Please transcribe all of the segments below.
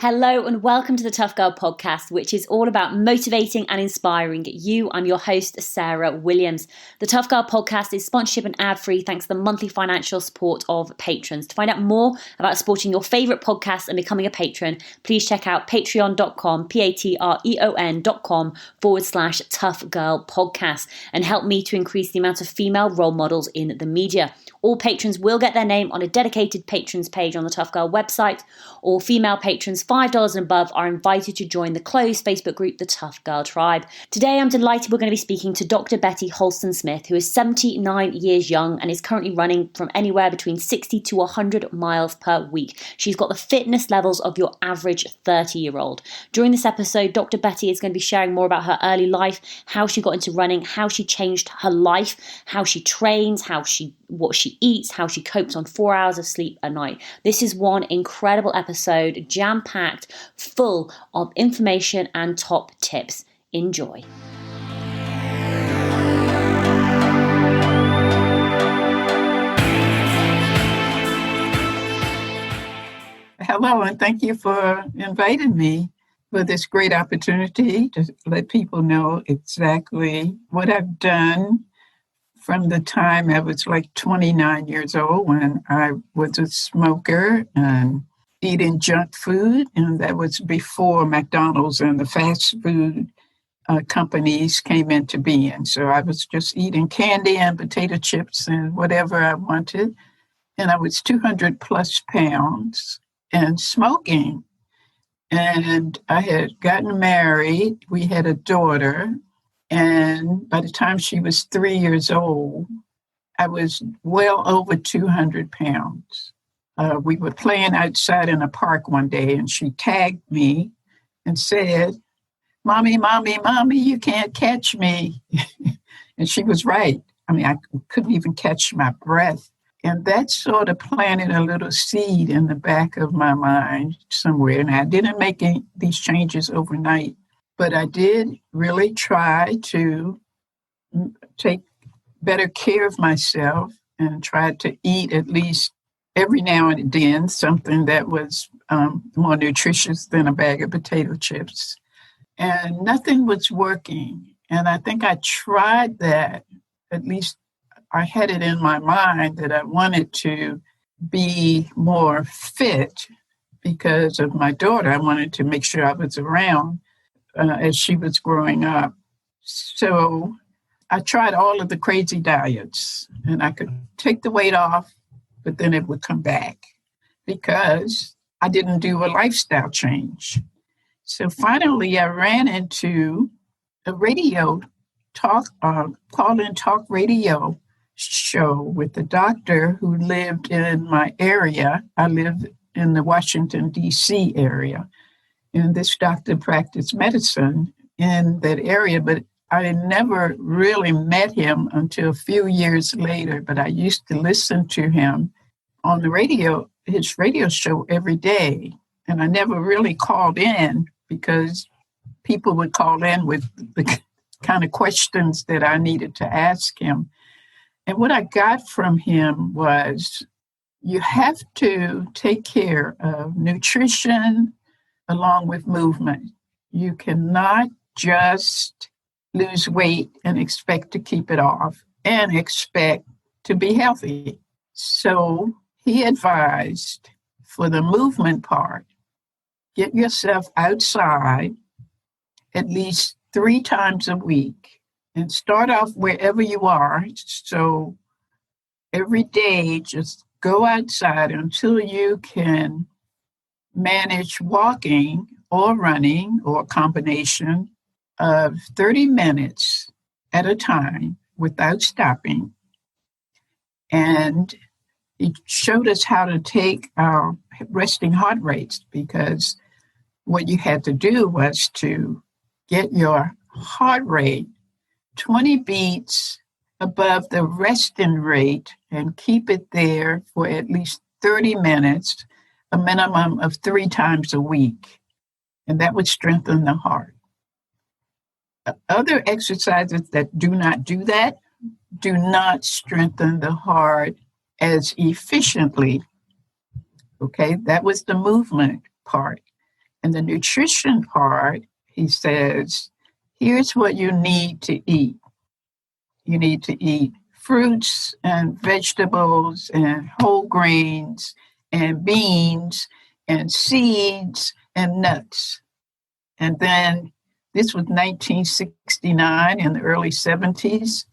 Hello and welcome to the Tough Girl podcast, which is all about motivating and inspiring you. I'm your host, Sarah Williams. The Tough Girl podcast is sponsorship and ad-free thanks to the monthly financial support of patrons. To find out more about supporting your favourite podcasts and becoming a patron, please check out patreon.com, patreon.com/Tough Girl podcast, and help me to increase the amount of female role models in the media. All patrons will get their name on a dedicated patrons page on the Tough Girl website. All female patrons $5 and above are invited to join the closed Facebook group, the Tough Girl Tribe. Today, I'm delighted we're going to be speaking to Dr. Betty Holston Smith, who is 79 years young and is currently running from anywhere between 60 to 100 miles per week. She's got the fitness levels of your average 30-year-old. During this episode, Dr. Betty is going to be sharing more about her early life, how she got into running, how she changed her life, how she trains, what she eats, how she copes on 4 hours of sleep a night. This is one incredible episode, jam-packed, full of information and top tips. Enjoy. Hello, and thank you for inviting me for this great opportunity to let people know exactly what I've done from the time I was like 29 years old when I was a smoker and eating junk food. And that was before McDonald's and the fast food companies came into being. So I was just eating candy and potato chips and whatever I wanted. And I was 200 plus pounds and smoking. And I had gotten married. We had a daughter. And by the time she was 3 years old, I was well over 200 pounds. We were playing outside in a park one day, and she tagged me and said, "Mommy, mommy, mommy, you can't catch me." And she was right. I mean, I couldn't even catch my breath. And that sort of planted a little seed in the back of my mind somewhere. And I didn't make these changes overnight. But I did really try to take better care of myself and try to eat at least every now and then something that was more nutritious than a bag of potato chips. And nothing was working. And I think I tried that. At least I had it in my mind that I wanted to be more fit because of my daughter. I wanted to make sure I was around as she was growing up. So I tried all of the crazy diets, and I could take the weight off, but then it would come back because I didn't do a lifestyle change. So finally, I ran into a radio call-in talk radio show with a doctor who lived in my area. I live in the Washington, D.C. area. And this doctor practiced medicine in that area, but I never really met him until a few years later. But I used to listen to him on the radio, his radio show every day. And I never really called in because people would call in with the kind of questions that I needed to ask him. And what I got from him was, you have to take care of nutrition along with movement. You cannot just lose weight and expect to keep it off and expect to be healthy. So he advised for the movement part, get yourself outside at least 3 times a week and start off wherever you are. So every day, just go outside until you can manage walking or running or a combination of 30 minutes at a time without stopping. And he showed us how to take our resting heart rates, because what you had to do was to get your heart rate 20 beats above the resting rate and keep it there for at least 30 minutes, a minimum of 3 times a week. And that would strengthen the heart. Other exercises that do not do that do not strengthen the heart as efficiently. Okay, that was the movement part. And the nutrition part, he says, here's what you need to eat. You need to eat fruits and vegetables and whole grains and beans and seeds and nuts. And then this was 1969, in the early 70s.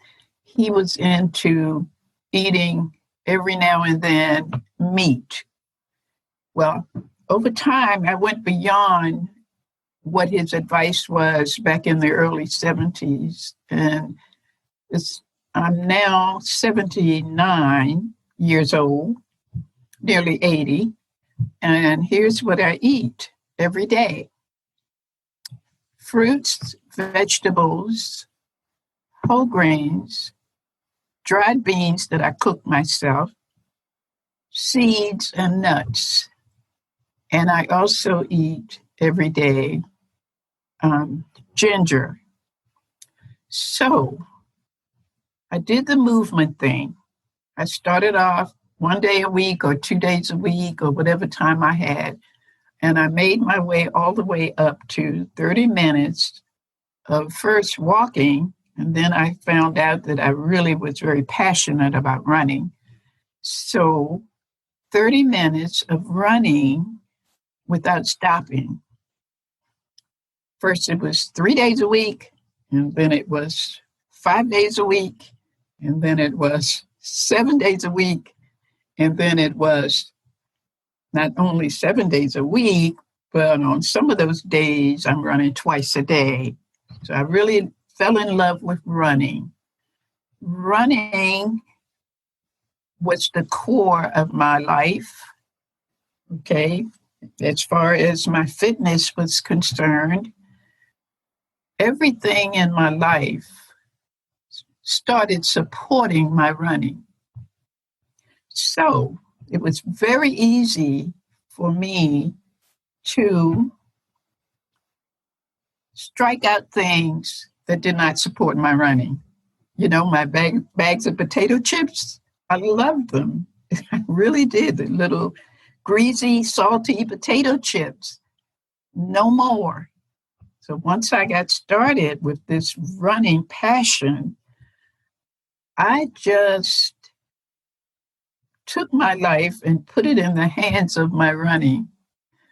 He was into eating every now and then meat. Well, over time, I went beyond what his advice was back in the early 70s. And I'm now 79 years old, nearly 80. And here's what I eat every day: fruits, vegetables, whole grains, dried beans that I cook myself, seeds and nuts. And I also eat every day ginger. So I did the movement thing. I started off 1 day a week or 2 days a week or whatever time I had. And I made my way all the way up to 30 minutes of first walking. And then I found out that I really was very passionate about running. So 30 minutes of running without stopping. First, it was 3 days a week, and then it was 5 days a week, and then it was 7 days a week, and then it was not only 7 days a week, but on some of those days, I'm running twice a day. So I really fell in love with running. Running was the core of my life, okay? As far as my fitness was concerned, everything in my life started supporting my running. So it was very easy for me to strike out things that did not support my running. You know, my bags of potato chips, I loved them. I really did. The little greasy, salty potato chips. No more. So once I got started with this running passion, I just took my life and put it in the hands of my running.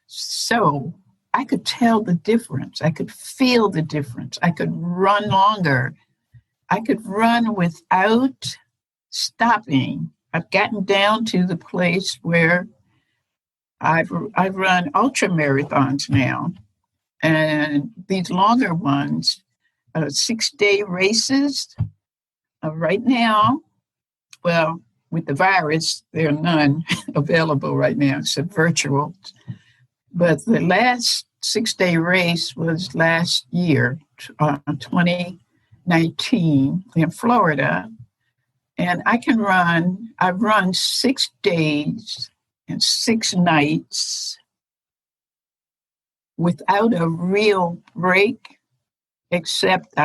So I could tell the difference. I could feel the difference. I could run longer. I could run without stopping. I've gotten down to the place where I've run ultra marathons now. And these longer ones, 6-day races, right now, well, with the virus, there are none available right now, except virtual. But the last 6-day race was last year, 2019 in Florida. And I've run 6 days and 6 nights without a real break, except for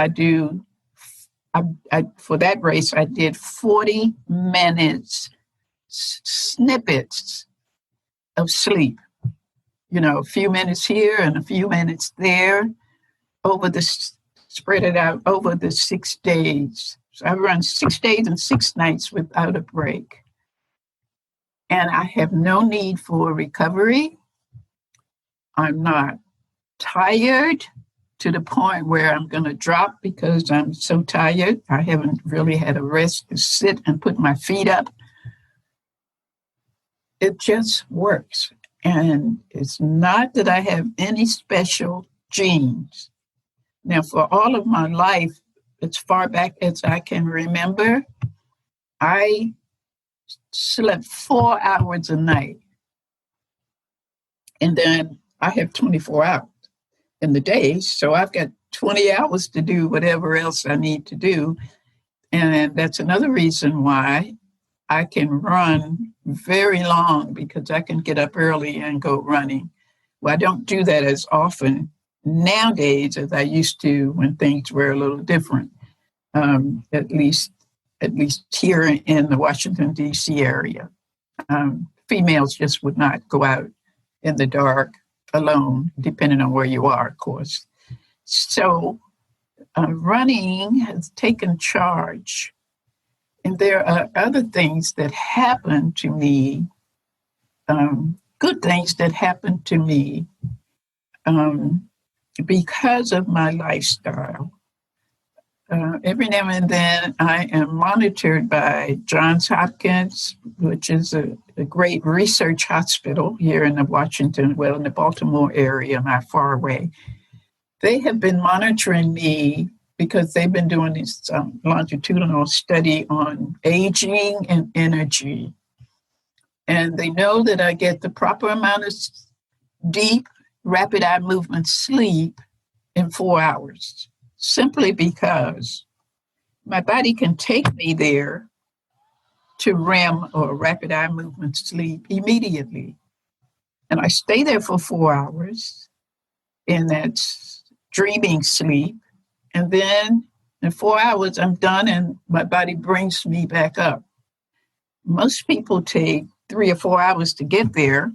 that race, I did 40 minutes snippets of sleep. You know, a few minutes here and a few minutes there, spread it out over the 6 days. So I run 6 days and 6 nights without a break. And I have no need for recovery. I'm not tired to the point where I'm going to drop because I'm so tired. I haven't really had a rest to sit and put my feet up. It just works. And it's not that I have any special genes. Now, for all of my life, as far back as I can remember, I slept 4 hours a night. And then I have 24 hours in the day, so I've got 20 hours to do whatever else I need to do. And that's another reason why I can run very long, because I can get up early and go running. Well, I don't do that as often nowadays as I used to when things were a little different, at least here in the Washington, D.C. area. Females just would not go out in the dark alone, depending on where you are, of course. So running has taken charge. And there are other things that happen to me, good things that happen to me because of my lifestyle. Every now and then I am monitored by Johns Hopkins, which is a great research hospital here in the in the Baltimore area, not far away. They have been monitoring me because they've been doing this longitudinal study on aging and energy. And they know that I get the proper amount of deep, rapid eye movement sleep in 4 hours, simply because my body can take me there to REM or rapid eye movement sleep immediately. And I stay there for 4 hours in that dreaming sleep. And then in 4 hours, I'm done and my body brings me back up. Most people take 3 or 4 hours to get there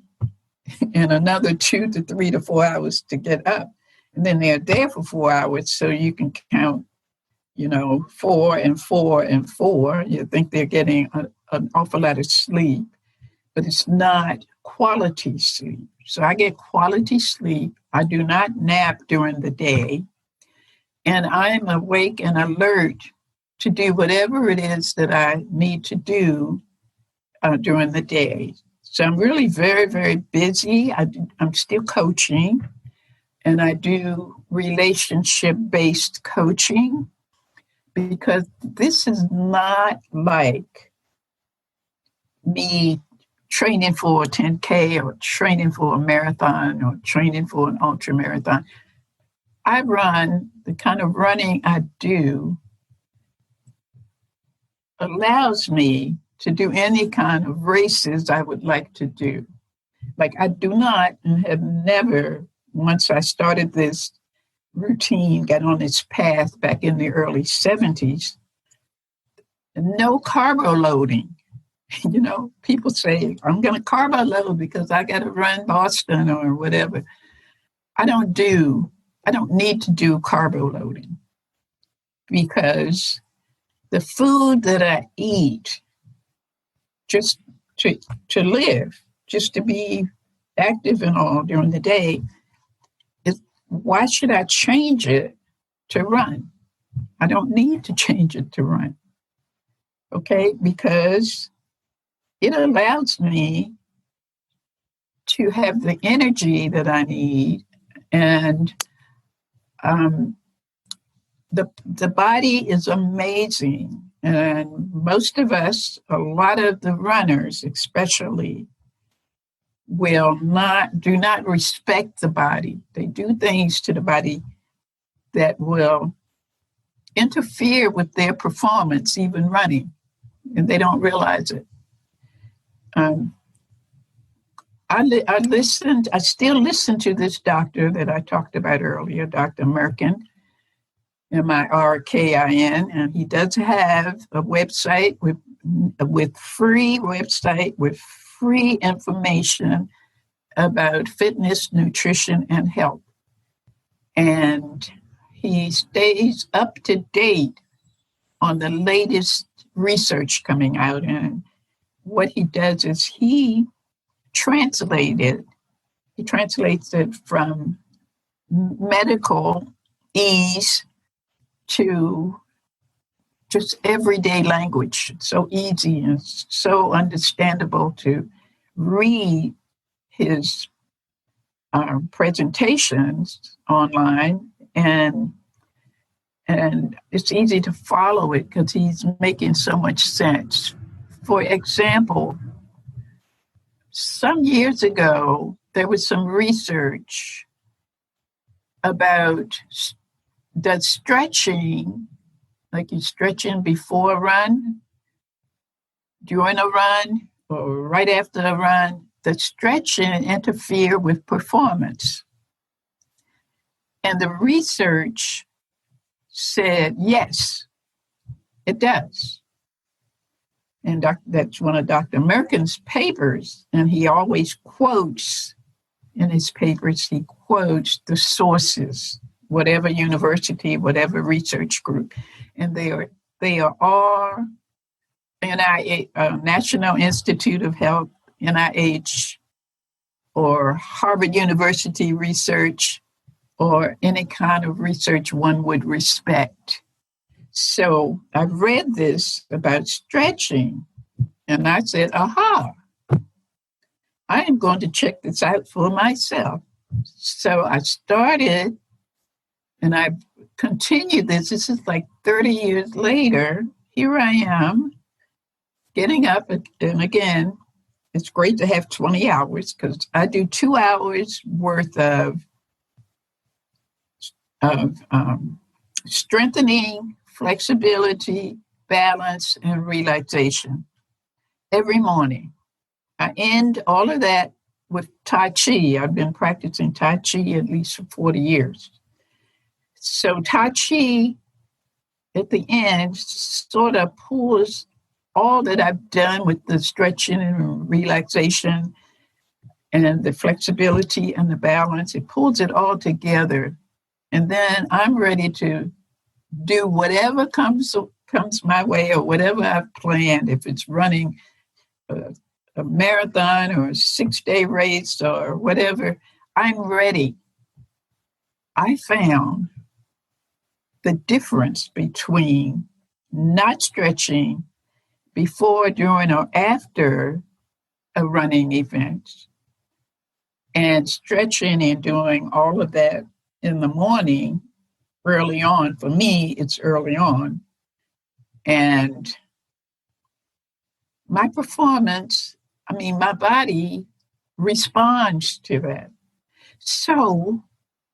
and another 2 to 3 to 4 hours to get up. And then they're there for 4 hours. So you can count, 4 and 4 and 4. You think they're getting an awful lot of sleep, but it's not quality sleep. So I get quality sleep. I do not nap during the day. And I'm awake and alert to do whatever it is that I need to do during the day. So I'm really very, very busy. I'm still coaching, and I do relationship-based coaching because this is not like me training for a 10K or training for a marathon or training for an ultra marathon. I run, the kind of running I do allows me to do any kind of races I would like to do. Like I do not and have never, once I started this routine, got on its path back in the early 70s, no carbo loading. People say, I'm going to carbo load because I got to run Boston or whatever. I don't need to do carbo loading because the food that I eat just to live, just to be active and all during the day, why should I change it to run? I don't need to change it to run. Okay, because it allows me to have the energy that I need, and the body is amazing. And most of us, a lot of the runners especially, do not respect the body. They do things to the body that will interfere with their performance, even running, and they don't realize it. I still listen to this doctor that I talked about earlier, Dr. Merkin, Mirkin, and he does have a website with free information about fitness, nutrition, and health. And he stays up to date on the latest research coming out. And what he does is he translates it from medical ease to just everyday language. It's so easy and so understandable to read his presentations online, and it's easy to follow it because he's making so much sense. For example, some years ago, there was some research about does stretching, like you stretching before a run, during a run, or right after a run, does stretching interfere with performance? And the research said, yes, it does. And that's one of Dr. Merkin's papers, and he always quotes in his papers, he quotes the sources, whatever university, whatever research group, and they are all National Institute of Health, NIH, or Harvard University research, or any kind of research one would respect. So I read this about stretching, and I said, aha, I am going to check this out for myself. So I started, and I continued this. This is like 30 years later. Here I am, getting up, and again, it's great to have 20 hours because I do 2 hours worth of strengthening, flexibility, balance, and relaxation every morning. I end all of that with Tai Chi. I've been practicing Tai Chi at least for 40 years. So Tai Chi at the end sort of pulls all that I've done with the stretching and relaxation and the flexibility and the balance. It pulls it all together. And then I'm ready to do whatever comes my way or whatever I've planned. If it's running a marathon or a 6-day race or whatever, I'm ready. I found the difference between not stretching before, during, or after a running event and stretching and doing all of that in the morning early on. For me, it's early on. And my performance, my body responds to that. So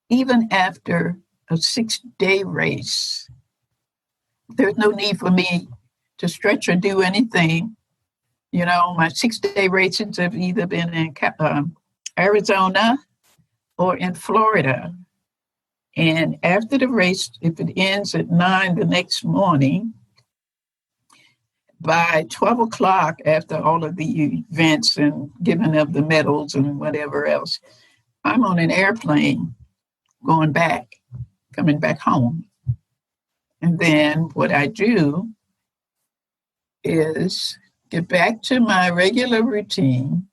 even after a 6-day race, there's no need for me to stretch or do anything. My 6-day races have either been in Arizona or in Florida. And after the race, if it ends at 9 the next morning, by 12 o'clock, after all of the events and giving of the medals and whatever else, I'm on an airplane coming back home. And then what I do is get back to my regular routine,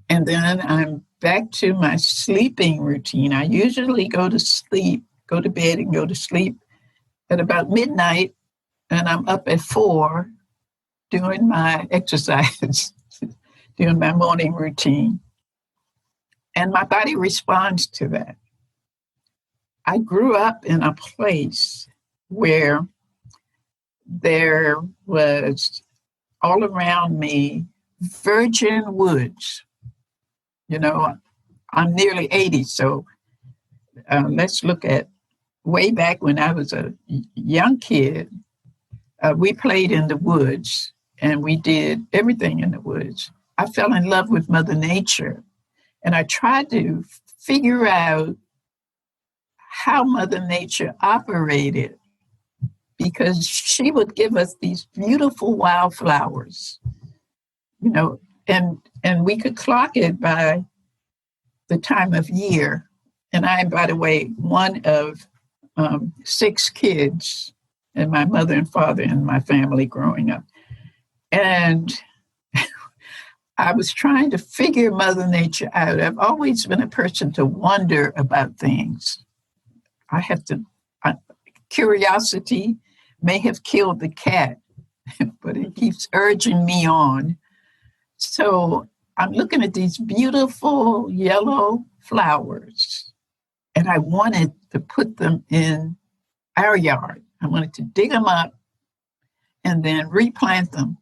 and then I'm back to my sleeping routine. I usually go to bed and go to sleep at about midnight, and I'm up at 4 doing my exercise, doing my morning routine. And my body responds to that. I grew up in a place where there was all around me virgin woods. I'm nearly 80, so let's look at way back when I was a young kid. We played in the woods, and we did everything in the woods. I fell in love with Mother Nature, and I tried to figure out how Mother Nature operated, because she would give us these beautiful wildflowers, and we could clock it by the time of year. And I, by the way, one of 6 kids, and my mother and father and my family growing up. And I was trying to figure Mother Nature out. I've always been a person to wonder about things. Curiosity may have killed the cat, but it keeps urging me on. So I'm looking at these beautiful yellow flowers, and I wanted to put them in our yard. I wanted to dig them up and then replant them.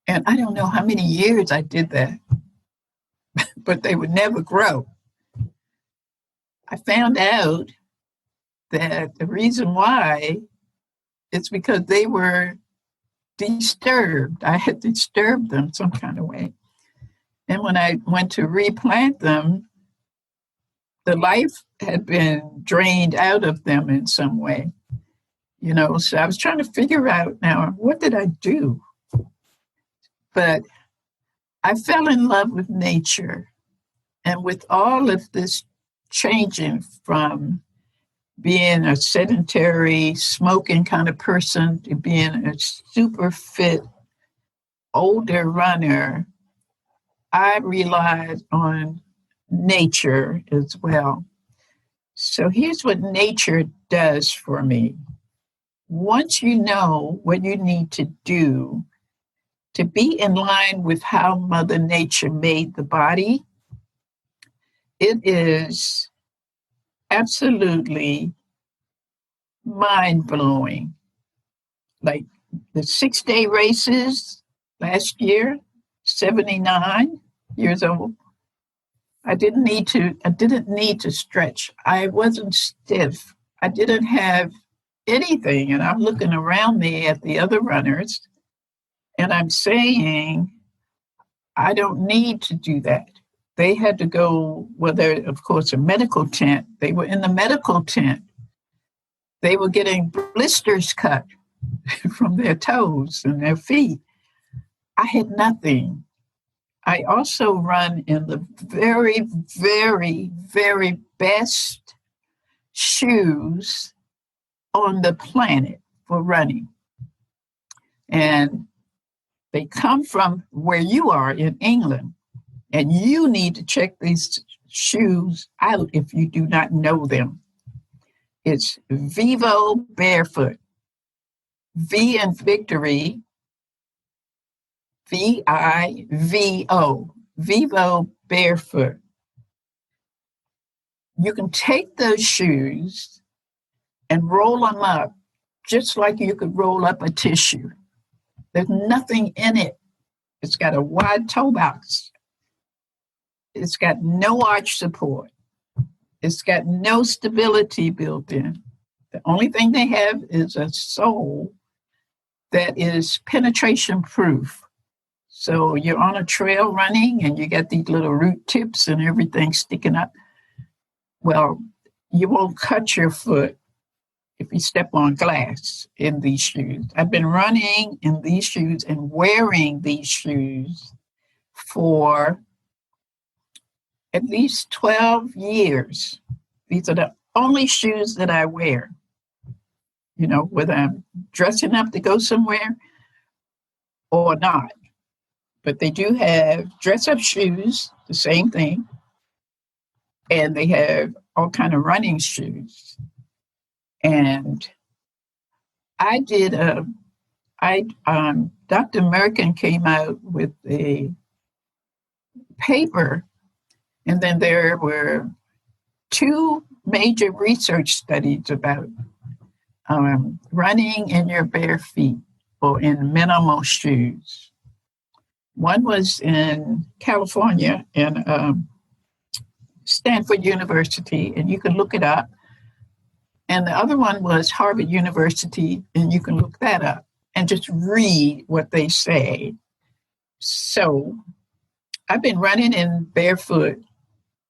And I don't know how many years I did that, but they would never grow. I found out that the reason why is because they were disturbed. I had disturbed them some kind of way. And when I went to replant them, the life had been drained out of them in some way. So I was trying to figure out now, what did I do? But I fell in love with nature. And with all of this changing from being a sedentary, smoking kind of person to being a super fit, older runner, I relied on nature as well. So here's what nature does for me. Once you know what you need to do to be in line with how Mother Nature made the body, it is absolutely mind-blowing. Like the 6-day races last year, 79 years old. I didn't need to stretch. I wasn't stiff. I didn't have anything. And I'm looking around me at the other runners and I'm saying, I don't need to do that. They had to go, they're, of course, a medical tent. They were in the medical tent. They were getting blisters cut from their toes and their feet. I had nothing. I also run in the very, very, very best shoes on the planet for running. And they come from where you are in England. And you need to check these shoes out if you do not know them. It's Vivo Barefoot. V in victory, VIVO, Vivo Barefoot. You can take those shoes and roll them up just like you could roll up a tissue. There's nothing in it. It's got a wide toe box. It's got no arch support. It's got no stability built in. The only thing they have is a sole that is penetration proof. So you're on a trail running and you got these little root tips and everything sticking up. Well, you won't cut your foot if you step on glass in these shoes. I've been running in these shoes and wearing these shoes for at least 12 years. These are the only shoes that I wear. You know, whether I'm dressing up to go somewhere or not. But they do have dress-up shoes, the same thing. And they have all kind of running shoes. And I did Dr. Merkin came out with a paper, and then there were 2 major research studies about running in your bare feet or in minimal shoes. One was in California in Stanford University, and you can look it up. And the other one was Harvard University, and you can look that up and just read what they say. So I've been running in barefoot,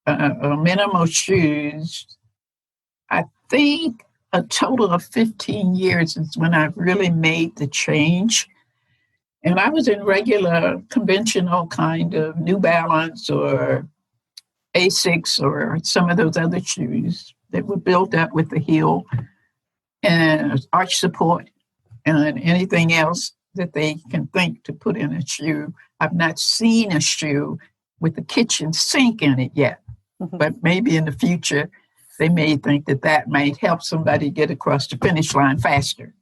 minimal shoes. I think a total of 15 years is when I've really made the change. And I was in regular, conventional kind of New Balance or Asics or some of those other shoes that were built up with the heel and arch support and anything else that they can think to put in a shoe. I've not seen a shoe with the kitchen sink in it yet, but maybe in the future, they may think that that might help somebody get across the finish line faster.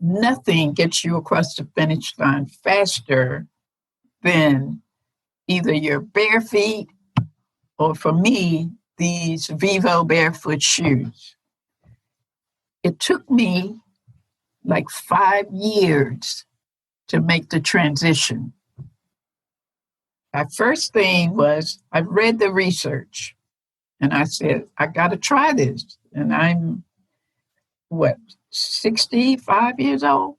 Nothing gets you across the finish line faster than either your bare feet or, for me, these Vivo Barefoot shoes. It took me like 5 years to make the transition. My first thing was I read the research and I said, I got to try this. And I'm, 65 years old?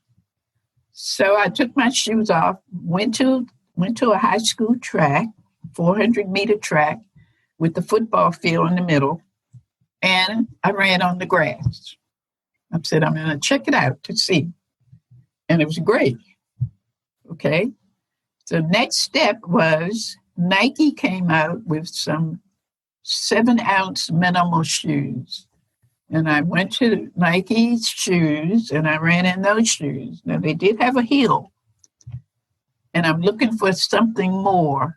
So I took my shoes off, went to a high school track, 400-meter track with the football field in the middle, and I ran on the grass. I said, I'm going to check it out to see. And it was great. Okay. So next step was Nike came out with some 7-ounce minimal shoes. And I went to Nike's shoes and I ran in those shoes. Now, they did have a heel. And I'm looking for something more.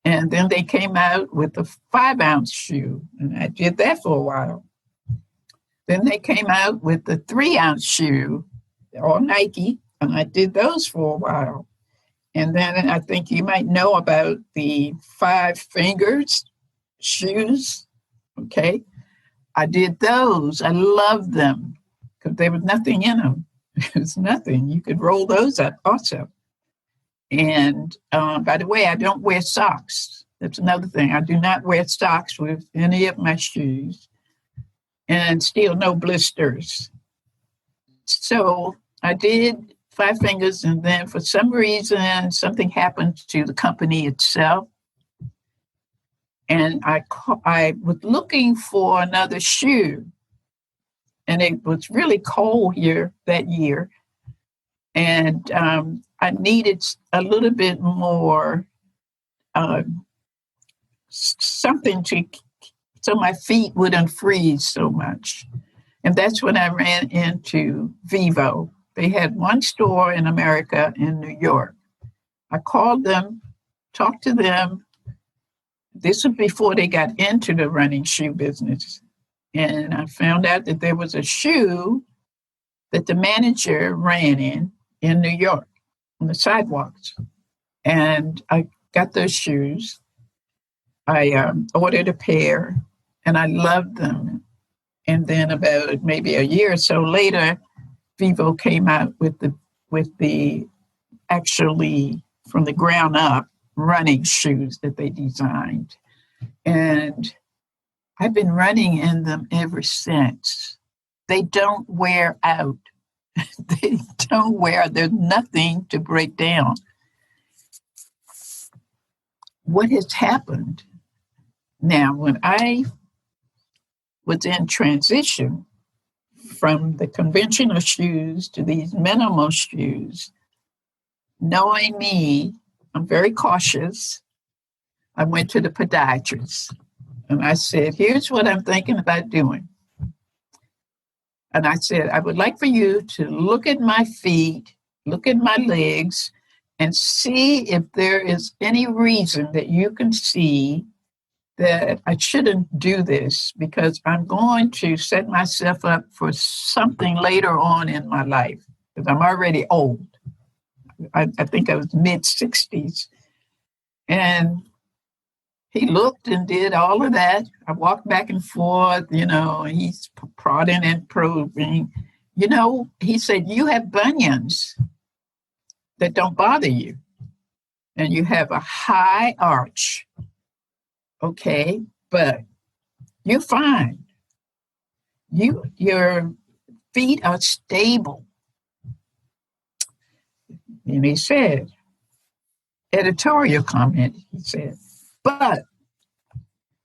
And then they came out with a 5-ounce shoe. And I did that for a while. Then they came out with the 3-ounce shoe, all Nike. And I did those for a while. And then I think you might know about the 5 fingers shoes. Okay. I did those. I loved them because there was nothing in them. There was nothing. You could roll those up also. And by the way, I don't wear socks. That's another thing. I do not wear socks with any of my shoes, and still no blisters. So I did 5 fingers, and then for some reason, something happened to the company itself. And I was looking for another shoe. And it was really cold here that year. And I needed a little bit more something so my feet wouldn't freeze so much. And that's when I ran into Vivo. They had one store in America in New York. I called them, talked to them. This was before they got into the running shoe business. And I found out that there was a shoe that the manager ran in New York on the sidewalks. And I got those shoes. I ordered a pair and I loved them. And then about maybe a year or so later, Vivo came out with the actually from the ground up running shoes that they designed. And I've been running in them ever since. They don't wear out. They don't wear out. There's nothing to break down. What has happened now, when I was in transition from the conventional shoes to these minimal shoes, knowing me, I'm very cautious. I went to the podiatrist and I said, here's what I'm thinking about doing. And I said, I would like for you to look at my feet, look at my legs, and see if there is any reason that you can see that I shouldn't do this, because I'm going to set myself up for something later on in my life, because I'm already old. I think I was mid-60s. And he looked and did all of that. I walked back and forth, he's prodding and probing. He said, you have bunions that don't bother you. And you have a high arch. Okay, but you're fine. Your feet are stable. And he said, editorial comment, he said, but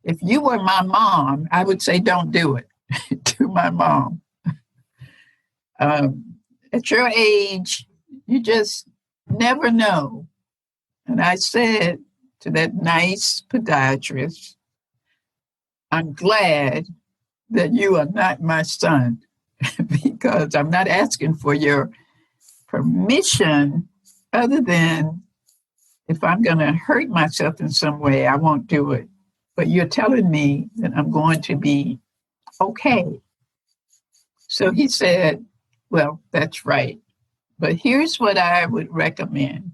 if you were my mom, I would say don't do it to my mom. At your age, you just never know. And I said to that nice podiatrist, I'm glad that you are not my son, because I'm not asking for your permission other than if I'm going to hurt myself in some way, I won't do it. But you're telling me that I'm going to be okay. So he said, well, that's right. But here's what I would recommend.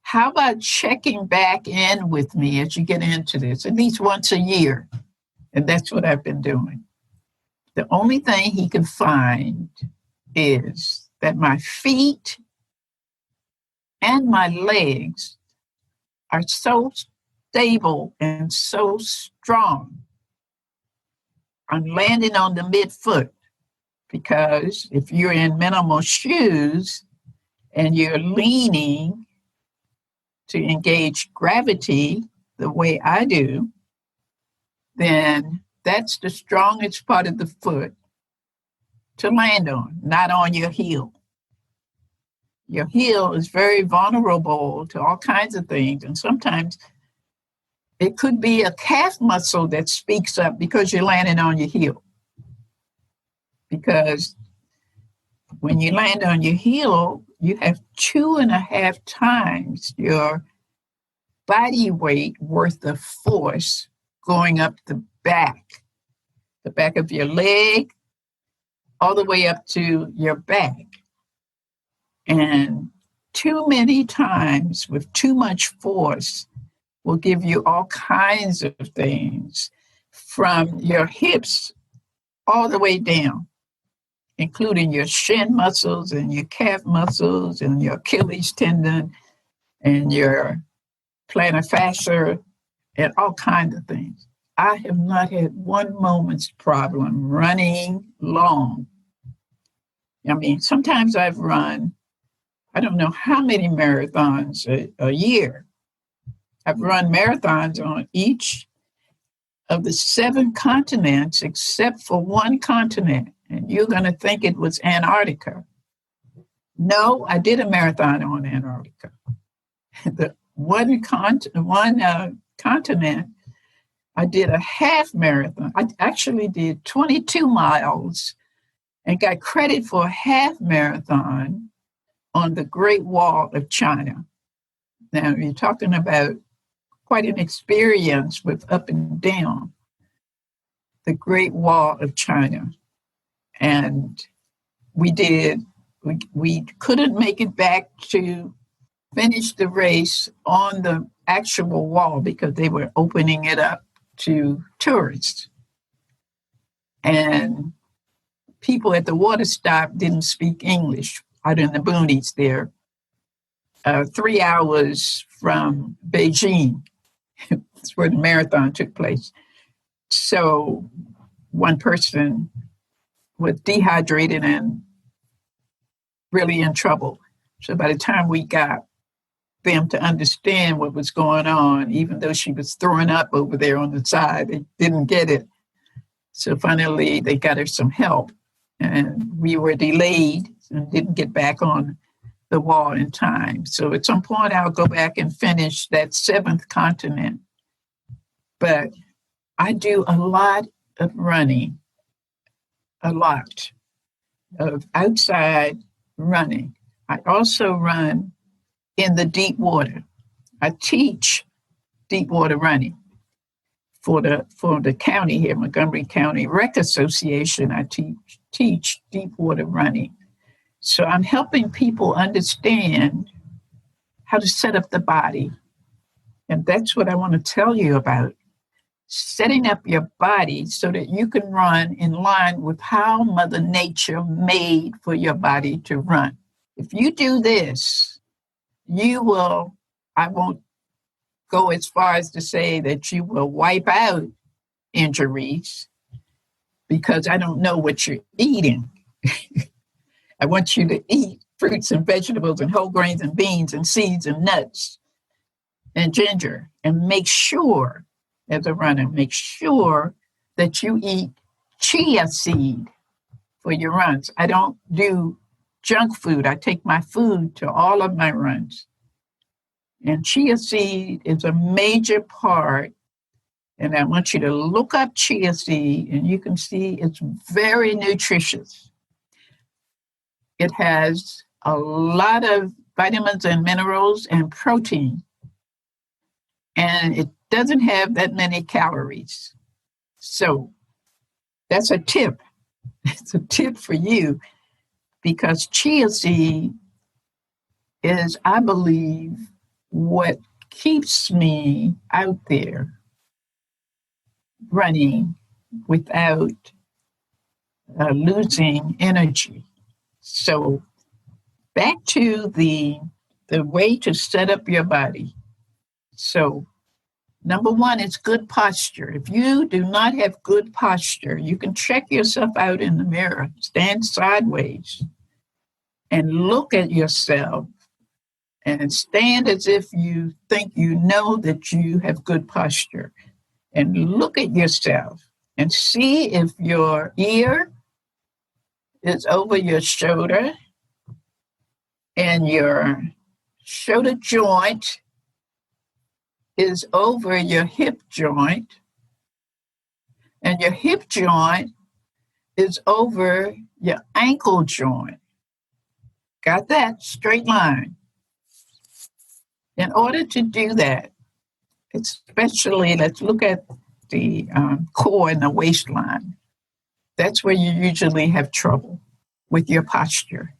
How about checking back in with me as you get into this, at least once a year? And that's what I've been doing. The only thing he could find is that my feet and my legs are so stable and so strong. I'm landing on the midfoot, because if you're in minimal shoes and you're leaning to engage gravity the way I do, then that's the strongest part of the foot to land on, not on your heel. Your heel is very vulnerable to all kinds of things. And sometimes it could be a calf muscle that speaks up because you're landing on your heel. Because when you land on your heel, you have 2.5 times your body weight worth of force going up the back of your leg, all the way up to your back. And too many times with too much force will give you all kinds of things from your hips all the way down, including your shin muscles and your calf muscles and your Achilles tendon and your plantar fascia and all kinds of things. I have not had one moment's problem running long. I mean, sometimes I've run, I don't know how many marathons a year. I've run marathons on each of the 7 continents except for one continent. And you're going to think it was Antarctica. No, I did a marathon on Antarctica. The one continent, I did a half marathon. I actually did 22 miles and got credit for a half marathon on the Great Wall of China. Now, you're talking about quite an experience with up and down the Great Wall of China. And we couldn't make it back to finish the race on the actual wall because they were opening it up to tourists. And people at the water stop didn't speak English out in the boonies there, 3 hours from Beijing. That's where the marathon took place. So one person was dehydrated and really in trouble. So by the time we got them to understand what was going on, even though she was throwing up over there on the side, they didn't get it. So finally, they got her some help. And we were delayed and didn't get back on the wall in time. So at some point, I'll go back and finish that 7th continent. But I do a lot of running, a lot of outside running. I also run in the deep water. I teach deep water running for the county here, Montgomery County Rec Association. I teach deep water running. So I'm helping people understand how to set up the body. And that's what I want to tell you about. Setting up your body so that you can run in line with how Mother Nature made for your body to run. If you do this, I won't go as far as to say that you will wipe out injuries because I don't know what you're eating. I want you to eat fruits and vegetables and whole grains and beans and seeds and nuts and ginger, and make sure, as a runner, make sure that you eat chia seed for your runs. I don't do junk food. I take my food to all of my runs. And chia seed is a major part. And I want you to look up chia seed, and you can see it's very nutritious. It has a lot of vitamins and minerals and protein. And it doesn't have that many calories. So that's a tip. It's a tip for you, because chia seed is, I believe, what keeps me out there running without losing energy. So back to the way to set up your body. So number one is good posture. If you do not have good posture, you can check yourself out in the mirror, stand sideways, and look at yourself and stand as if you think you know that you have good posture. And look at yourself and see if your ear is over your shoulder and your shoulder joint is over your hip joint, and your hip joint is over your ankle joint. Got that? Straight line. In order to do that, especially, let's look at the core and the waistline. That's where you usually have trouble with your posture.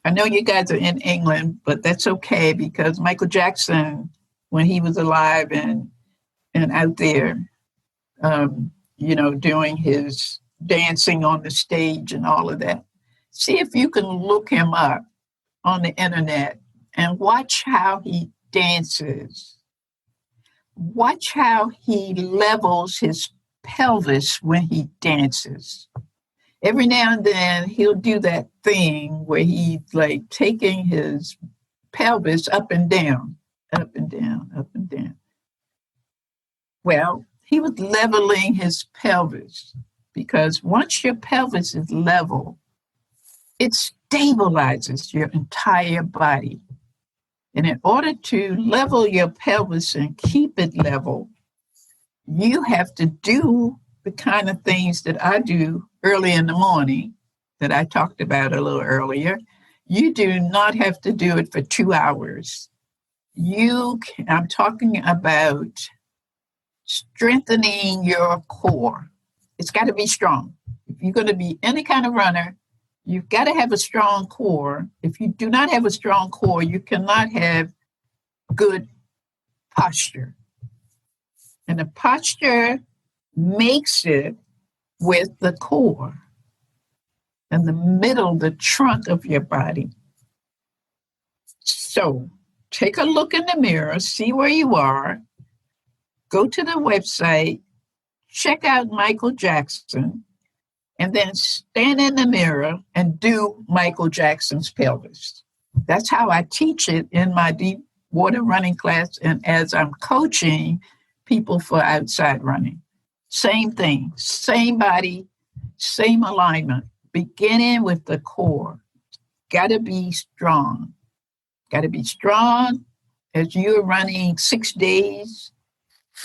I know you guys are in England, but that's okay because Michael Jackson, when he was alive and out there, doing his dancing on the stage and all of that, see if you can look him up on the internet and watch how he dances. Watch how he levels his pelvis when he dances. Every now and then he'll do that thing where he's like taking his pelvis up and down, up and down, up and down. Well, he was leveling his pelvis because once your pelvis is level, it stabilizes your entire body. And in order to level your pelvis and keep it level, you have to do the kind of things that I do early in the morning that I talked about a little earlier. You do not have to do it for 2 hours. I'm talking about strengthening your core. It's got to be strong. If you're going to be any kind of runner, you've got to have a strong core. If you do not have a strong core, you cannot have good posture. And the posture makes it with the core and the middle, the trunk of your body. So take a look in the mirror, see where you are, go to the website, check out Michael Jackson, and then stand in the mirror and do Michael Jackson's pelvis. That's how I teach it in my deep water running class and as I'm coaching people for outside running. Same thing, same body, same alignment, beginning with the core. Got to be strong. Got to be strong as you're running 6 days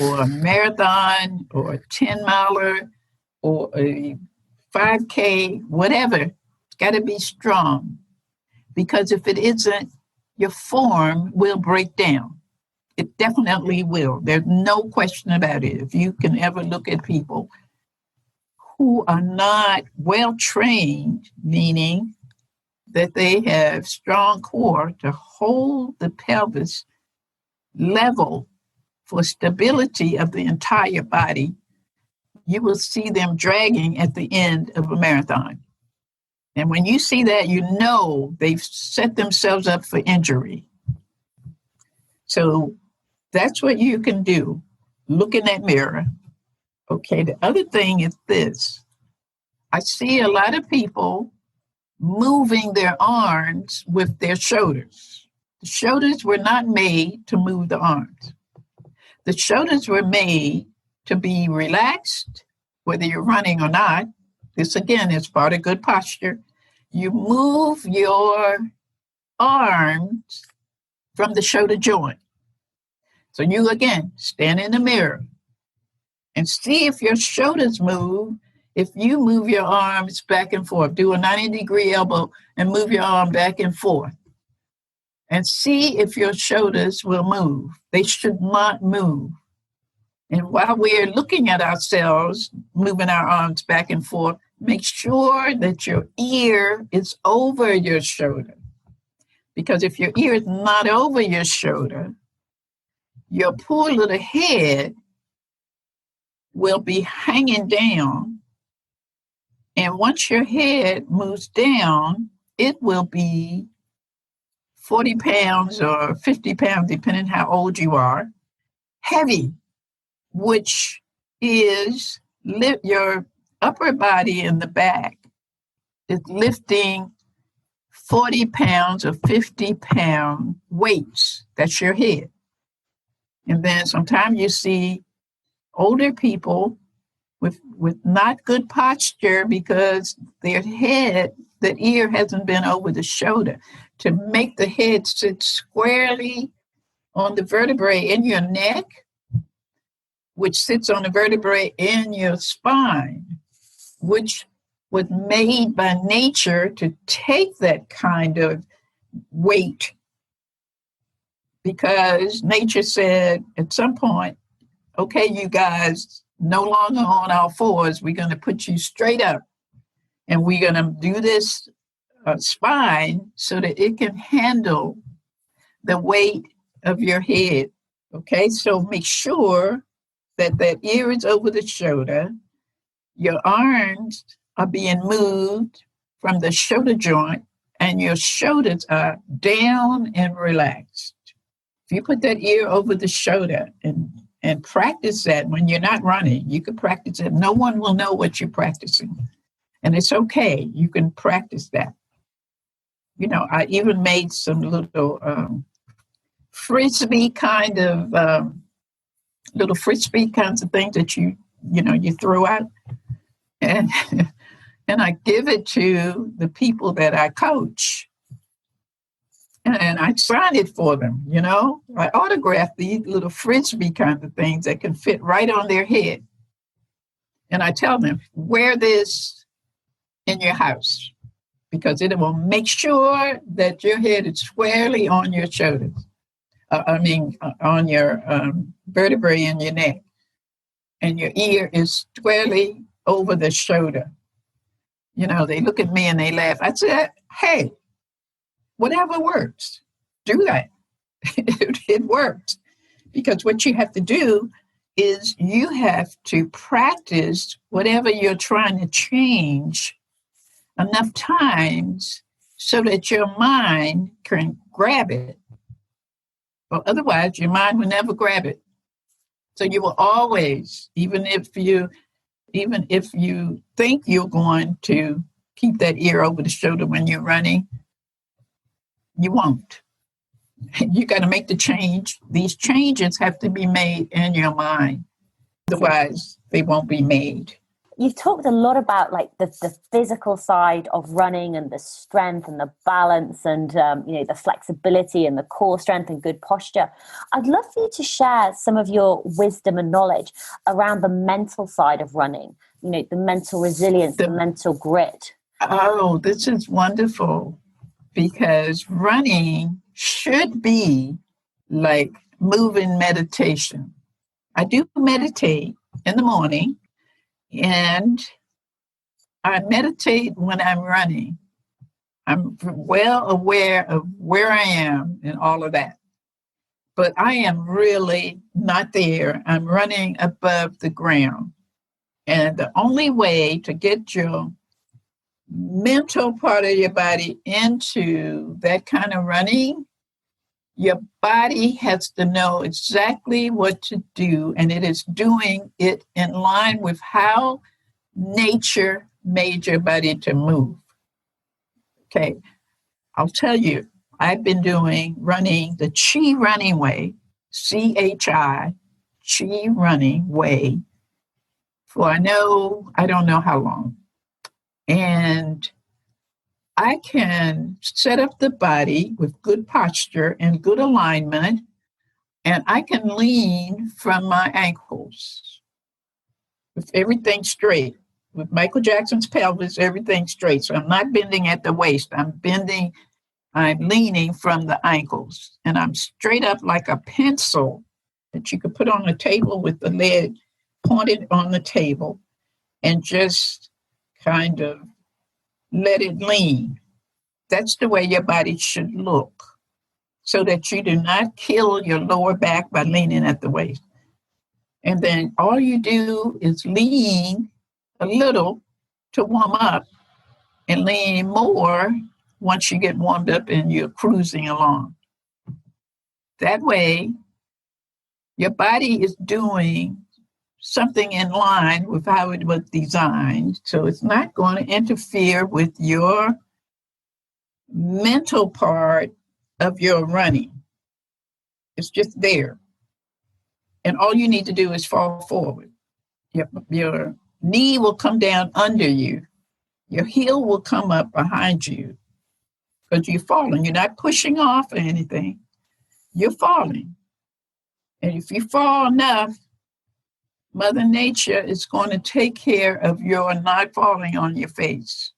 or a marathon or a 10-miler or a 5K, whatever. It's got to be strong because if it isn't, your form will break down. It definitely will. There's no question about it. If you can ever look at people who are not well trained, meaning that they have strong core to hold the pelvis level for stability of the entire body, you will see them dragging at the end of a marathon. And when you see that, you know they've set themselves up for injury. So that's what you can do. Look in that mirror. Okay, the other thing is this. I see a lot of people moving their arms with their shoulders. The shoulders were not made to move the arms. The shoulders were made to be relaxed, whether you're running or not. This, again, is part of good posture. You move your arms from the shoulder joint. So you, again, stand in the mirror and see if your shoulders move. If you move your arms back and forth, do a 90-degree elbow and move your arm back and forth. And see if your shoulders will move. They should not move. And while we're looking at ourselves, moving our arms back and forth, make sure that your ear is over your shoulder. Because if your ear is not over your shoulder, your poor little head will be hanging down. And once your head moves down, it will be 40 pounds or 50 pounds, depending how old you are, heavy, which is your upper body in the back is lifting 40 pounds or 50-pound weights. That's your head. And then sometimes you see older people with not good posture because their that ear hasn't been over the shoulder, to make the head sit squarely on the vertebrae in your neck, which sits on the vertebrae in your spine, which was made by nature to take that kind of weight, because nature said at some point, okay, you guys, no longer on all fours, we're going to put you straight up, and we're going to do this spine so that it can handle the weight of your head. Okay, so make sure that that ear is over the shoulder. Your arms are being moved from the shoulder joint, and your shoulders are down and relaxed. If you put that ear over the shoulder and practice that when you're not running, you can practice it. No one will know what you're practicing. And it's okay. You can practice that. You know, I even made some little frisbee kind of little frisbee kinds of things that you throw out, and and I give it to the people that I coach, and I sign it for them. You know, I autograph these little frisbee kinds of things that can fit right on their head, and I tell them, wear this in your house because it will make sure that your head is squarely on your shoulders. On your vertebrae in your neck, and your ear is squarely over the shoulder. You know, they look at me and they laugh. I said, hey, whatever works, do that. It works. Because what you have to do is you have to practice whatever you're trying to change enough times so that your mind can grab it. Well, otherwise, your mind will never grab it. So you will always, even if you think you're going to keep that ear over the shoulder when you're running, you won't. You got to make the change. These changes have to be made in your mind. Otherwise, they won't be made. You've talked a lot about like the physical side of running and the strength and the balance and, the flexibility and the core strength and good posture. I'd love for you to share some of your wisdom and knowledge around the mental side of running, the mental resilience, the mental grit. Oh, this is wonderful, because running should be like moving meditation. I do meditate in the morning. And I meditate when I'm running. I'm well aware of where I am and all of that. But I am really not there. I'm running above the ground. And the only way to get your mental part of your body into that kind of running, your body has to know exactly what to do, and it is doing it in line with how nature made your body to move. Okay, I'll tell you, I've been running the Chi running way, CHI, Chi running way, for I don't know how long. And I can set up the body with good posture and good alignment, and I can lean from my ankles with everything straight. With Michael Jackson's pelvis, everything straight. So I'm not bending at the waist. I'm leaning from the ankles, and I'm straight up like a pencil that you could put on the table with the lid pointed on the table, and just kind of let it lean. That's the way your body should look, so that you do not kill your lower back by leaning at the waist. And then all you do is lean a little to warm up, and lean more once you get warmed up and you're cruising along. That way, your body is doing something in line with how it was designed, so it's not going to interfere with your mental part of your running. It's just there. And all you need to do is fall forward. Your knee will come down under you, your heel will come up behind you because you're falling. You're not pushing off or anything. You're falling. And if you fall enough, Mother Nature is going to take care of your not falling on your face.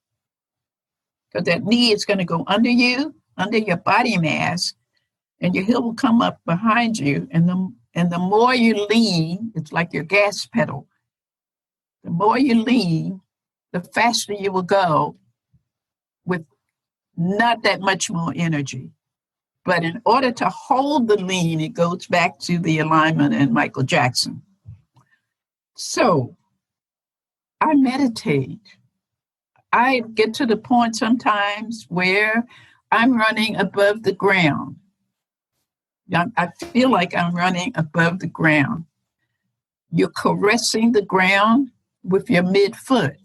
Because that knee is going to go under you, under your body mass, and your heel will come up behind you. And the more you lean, it's like your gas pedal. The more you lean, the faster you will go with not that much more energy. But in order to hold the lean, it goes back to the alignment and Michael Jackson. So I meditate. I get to the point sometimes where I'm running above the ground. I feel like I'm running above the ground. You're caressing the ground with your midfoot.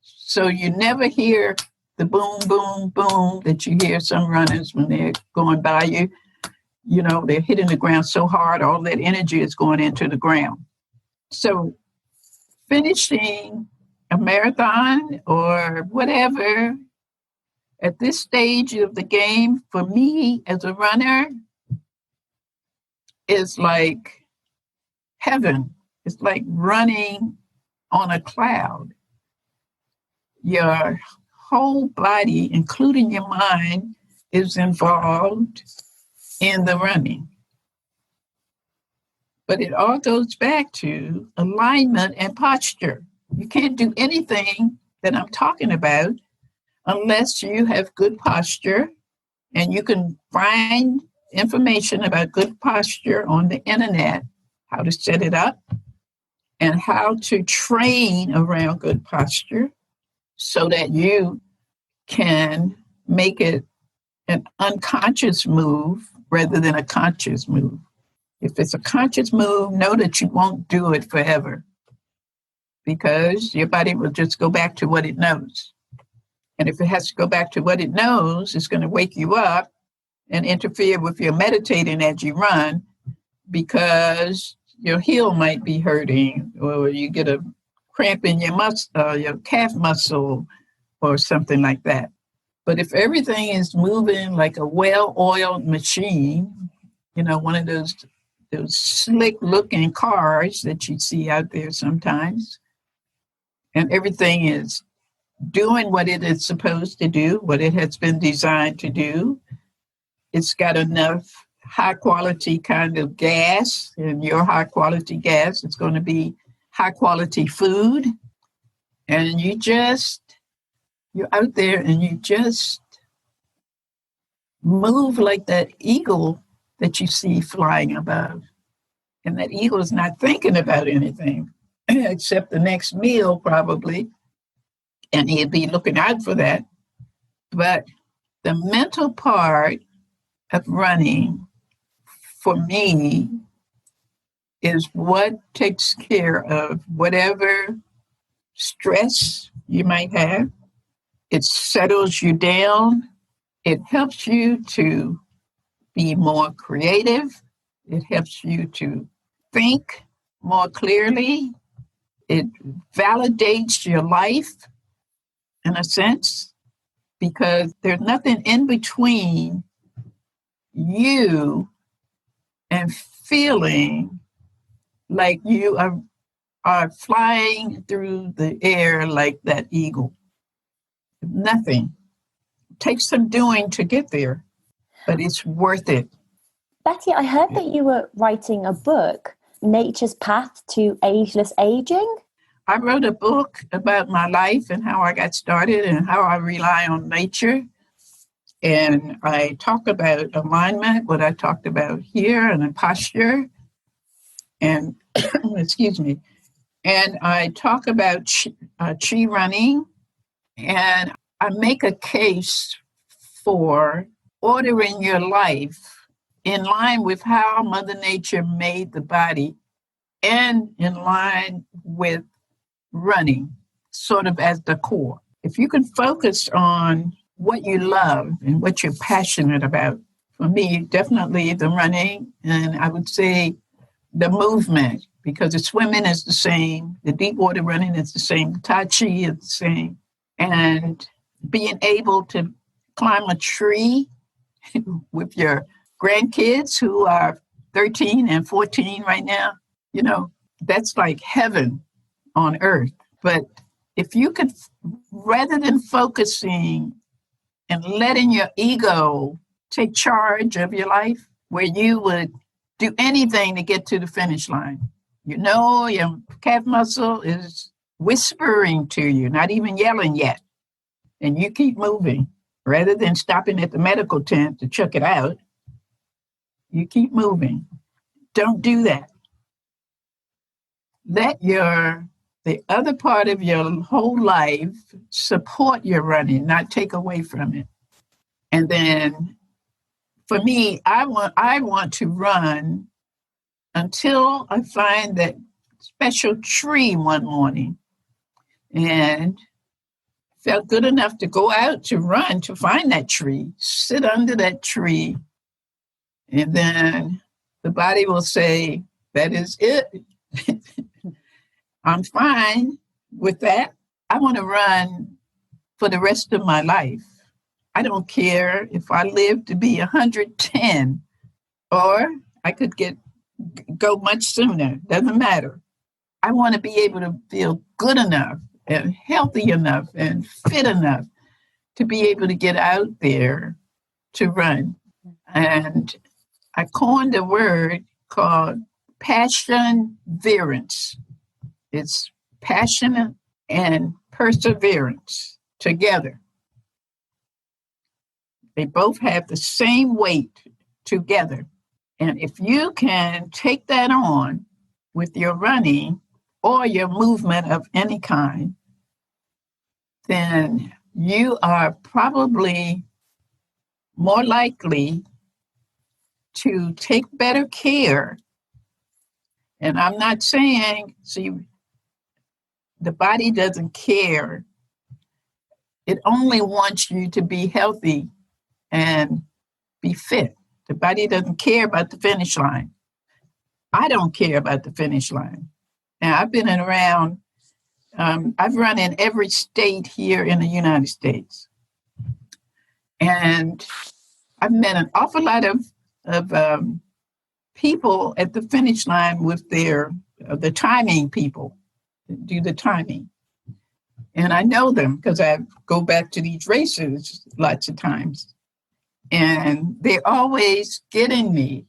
So you never hear the boom, boom, boom that you hear some runners when they're going by you. You know, they're hitting the ground so hard, all that energy is going into the ground. So finishing a marathon or whatever at this stage of the game for me as a runner is like heaven. It's like running on a cloud. Your whole body, including your mind, is involved in the running. But it all goes back to alignment and posture. You can't do anything that I'm talking about unless you have good posture, and you can find information about good posture on the internet, how to set it up and how to train around good posture so that you can make it an unconscious move rather than a conscious move. If it's a conscious move, know that you won't do it forever because your body will just go back to what it knows. And if it has to go back to what it knows, it's going to wake you up and interfere with your meditating as you run because your heel might be hurting or you get a cramp in your calf muscle or something like that. But if everything is moving like a well-oiled machine, you know, one of those slick-looking cars that you see out there sometimes, and everything is doing what it is supposed to do, what it has been designed to do. It's got enough high-quality kind of gas, and your high-quality gas is going to be high-quality food. And you're out there and you just move like that eagle that you see flying above. And that eagle is not thinking about anything except the next meal probably. And he'd be looking out for that. But the mental part of running for me is what takes care of whatever stress you might have. It settles you down. It helps you to be more creative. It helps you to think more clearly. It validates your life in a sense, because there's nothing in between you and feeling like you are flying through the air like that eagle. Nothing. It takes some doing to get there, but it's worth it. Betty, I heard that you were writing a book, Nature's Path to Ageless Aging. I wrote a book about my life and how I got started and how I rely on nature. And I talk about alignment, what I talked about here, and posture. And, excuse me. And I talk about chi running. And I make a case for ordering your life in line with how Mother Nature made the body and in line with running, sort of as the core. If you can focus on what you love and what you're passionate about, for me, definitely the running, and I would say the movement, because the swimming is the same, the deep water running is the same, the Tai Chi is the same. and being able to climb a tree with your grandkids who are 13 and 14 right now, that's like heaven on earth. But if you could, rather than focusing and letting your ego take charge of your life, where you would do anything to get to the finish line, your calf muscle is whispering to you, not even yelling yet, and you keep moving. Rather than stopping at the medical tent to check it out, you keep moving. Don't do that. Let the other part of your whole life support your running, not take away from it. And then for me, I want to run until I find that special tree one morning and felt good enough to go out to run to find that tree, sit under that tree, and then the body will say, that is it. I'm fine with that. I want to run for the rest of my life. I don't care if I live to be 110 or I could go much sooner. Doesn't matter. I want to be able to feel good enough and healthy enough and fit enough to be able to get out there to run. And I coined a word called passion-verance. It's passion and perseverance together. They both have the same weight together. And if you can take that on with your running or your movement of any kind, then you are probably more likely to take better care. And I'm not saying, the body doesn't care. It only wants you to be healthy and be fit. The body doesn't care about the finish line. I don't care about the finish line. Now, I've been around, I've run in every state here in the United States. And I've met an awful lot of people at the finish line with the timing people, do the timing. And I know them because I go back to these races lots of times. And they're always getting me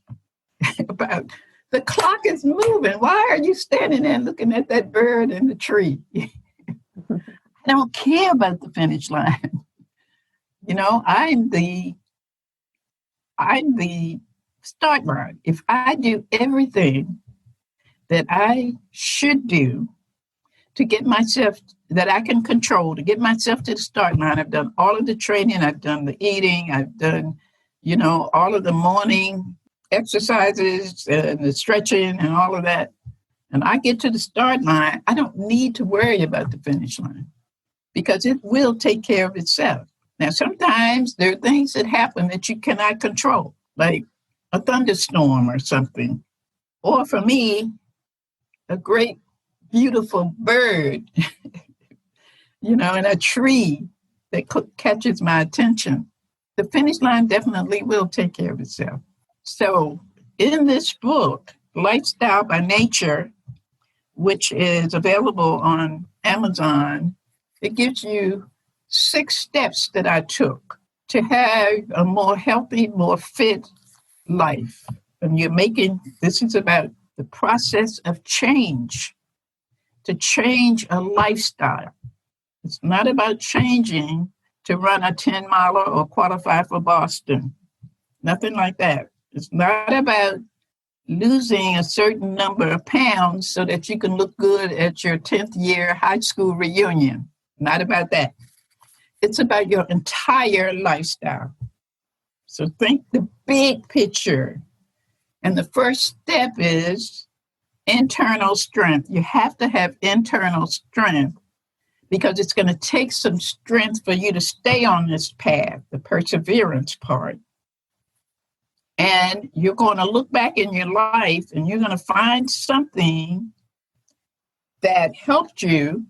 about, the clock is moving. Why are you standing there looking at that bird in the tree? I don't care about the finish line. I'm the start line. If I do everything that I should do to get myself, that I can control, to get myself to the start line, I've done all of the training, I've done the eating, I've done, all of the morning exercises and the stretching and all of that. And I get to the start line, I don't need to worry about the finish line because it will take care of itself. Now, sometimes there are things that happen that you cannot control, like a thunderstorm or something. Or for me, a great, beautiful bird, in a tree that catches my attention. The finish line definitely will take care of itself. So in this book, Lifestyle by Nature, which is available on Amazon, it gives you 6 steps that I took to have a more healthy, more fit life. And this is about the process of change, to change a lifestyle. It's not about changing to run a 10-miler or qualify for Boston. Nothing like that. It's not about losing a certain number of pounds so that you can look good at your 10th year high school reunion. Not about that. It's about your entire lifestyle. So think the big picture. And the first step is internal strength. You have to have internal strength because it's going to take some strength for you to stay on this path, the perseverance part. And you're going to look back in your life and you're going to find something that helped you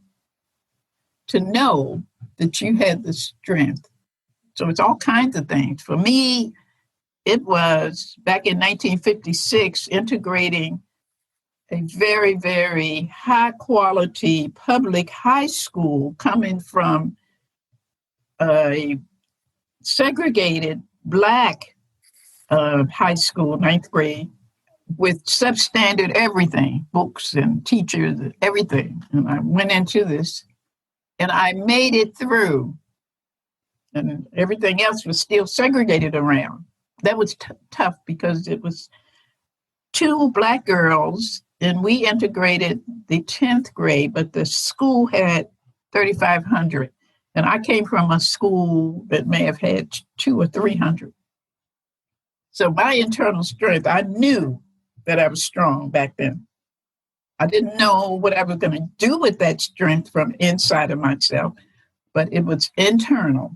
to know that you had the strength. So it's all kinds of things. For me, it was back in 1956, integrating a very, very high quality public high school coming from a segregated Black high school, ninth grade, with substandard everything, books and teachers, everything. And I went into this and I made it through. And everything else was still segregated around. That was tough because it was 2 Black girls, and we integrated the 10th grade, but the school had 3,500. And I came from a school that may have had 200 or 300. So my internal strength, I knew that I was strong back then. I didn't know what I was going to do with that strength from inside of myself, but it was internal.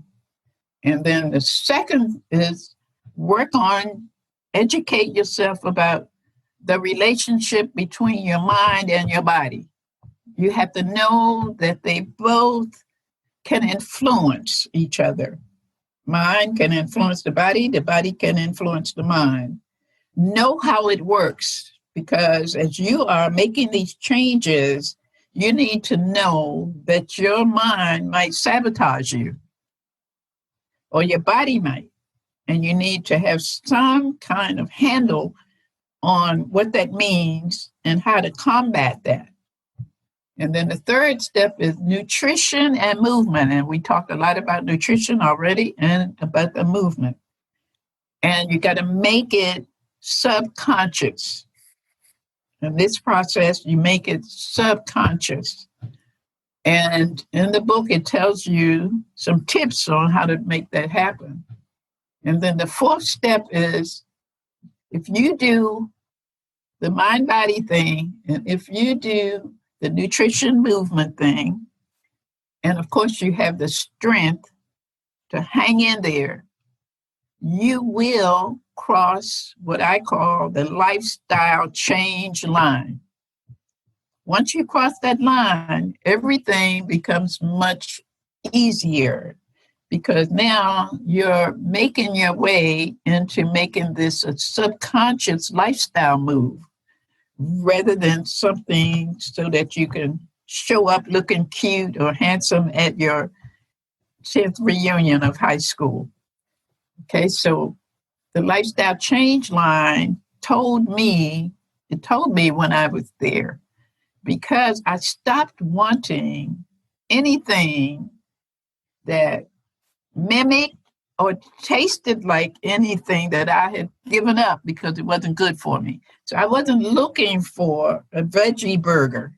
And then the second is work on, educate yourself about the relationship between your mind and your body. You have to know that they both can influence each other. Mind can influence the body can influence the mind. Know how it works, because as you are making these changes, you need to know that your mind might sabotage you, or your body might. And you need to have some kind of handle on what that means and how to combat that. And then the third step is nutrition and movement. And we talked a lot about nutrition already and about the movement. And you got to make it subconscious. In this process, you make it subconscious. And in the book, it tells you some tips on how to make that happen. And then the fourth step is, if you do the mind-body thing, and if you do the nutrition movement thing, and of course you have the strength to hang in there, you will cross what I call the lifestyle change line. Once you cross that line, everything becomes much easier, because now you're making your way into making this a subconscious lifestyle move, rather than something so that you can show up looking cute or handsome at your 10th reunion of high school. Okay, so the lifestyle change line told me when I was there, because I stopped wanting anything that mimicked or tasted like anything that I had given up because it wasn't good for me. So I wasn't looking for a veggie burger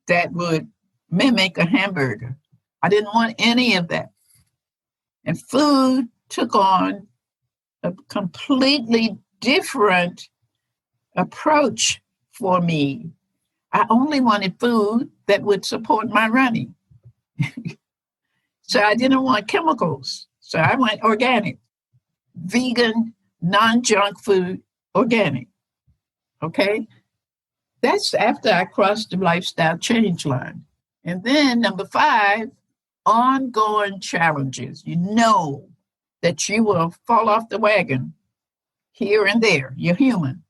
that would mimic a hamburger. I didn't want any of that. And food took on a completely different approach for me. I only wanted food that would support my running. So I didn't want chemicals. So I went organic, vegan, non-junk food, organic. Okay? That's after I crossed the lifestyle change line. And then number 5, ongoing challenges. You know that you will fall off the wagon here and there. You're human.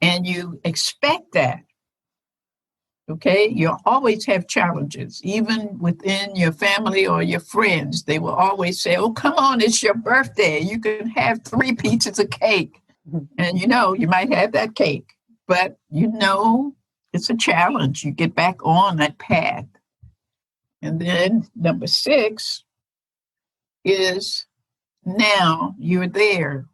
And you expect that. Okay, you'll always have challenges, even within your family or your friends. They will always say, oh, come on, it's your birthday. You can have 3 pieces of cake. And you might have that cake, but it's a challenge. You get back on that path. And then number 6 is, now you're there.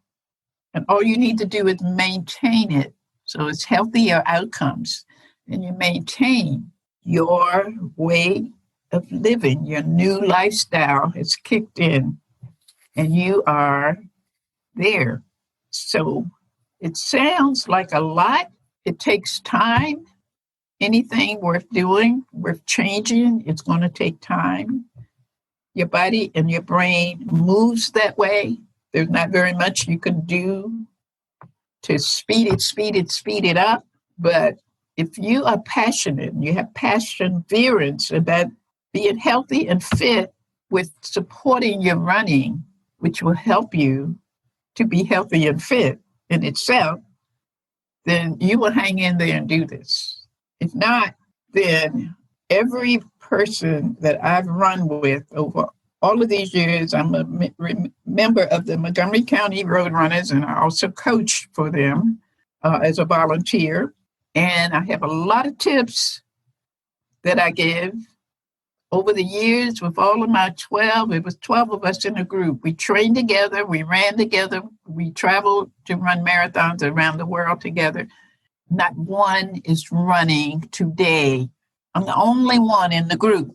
And all you need to do is maintain it. So it's healthier outcomes. And you maintain your way of living. Your new lifestyle has kicked in, and you are there. So it sounds like a lot. It takes time. Anything worth doing, worth changing, it's going to take time. Your body and your brain moves that way. There's not very much you can do to speed it up. But if you are passionate and you have perseverance about being healthy and fit with supporting your running, which will help you to be healthy and fit in itself, then you will hang in there and do this. If not, then every person that I've run with over all of these years, I'm a member of the Montgomery County Roadrunners, and I also coach for them as a volunteer. And I have a lot of tips that I give. Over the years, with all of my 12, it was 12 of us in a group. We trained together, we ran together, we traveled to run marathons around the world together. Not one is running today. I'm the only one in the group.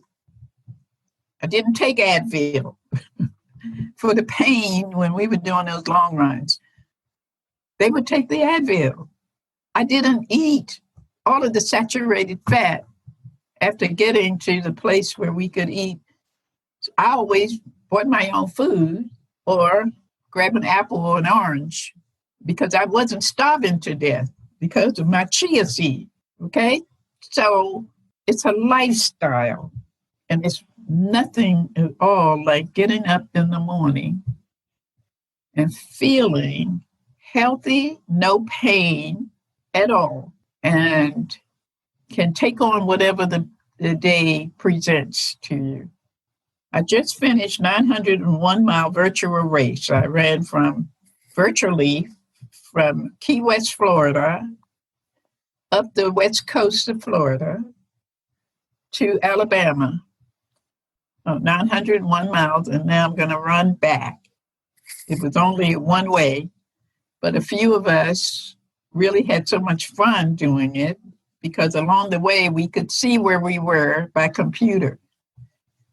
I didn't take Advil for the pain when we were doing those long runs. They would take the Advil. I didn't eat all of the saturated fat after getting to the place where we could eat. I always bought my own food or grab an apple or an orange because I wasn't starving to death because of my chia seed, okay? So it's a lifestyle, and it's nothing at all like getting up in the morning and feeling healthy, no pain at all, and can take on whatever the day presents to you. I just finished 901-mile virtual race. I ran virtually from Key West, Florida, up the west coast of Florida to Alabama, 901 miles, and now I'm going to run back. It was only one way, but a few of us really had so much fun doing it because along the way we could see where we were by computer.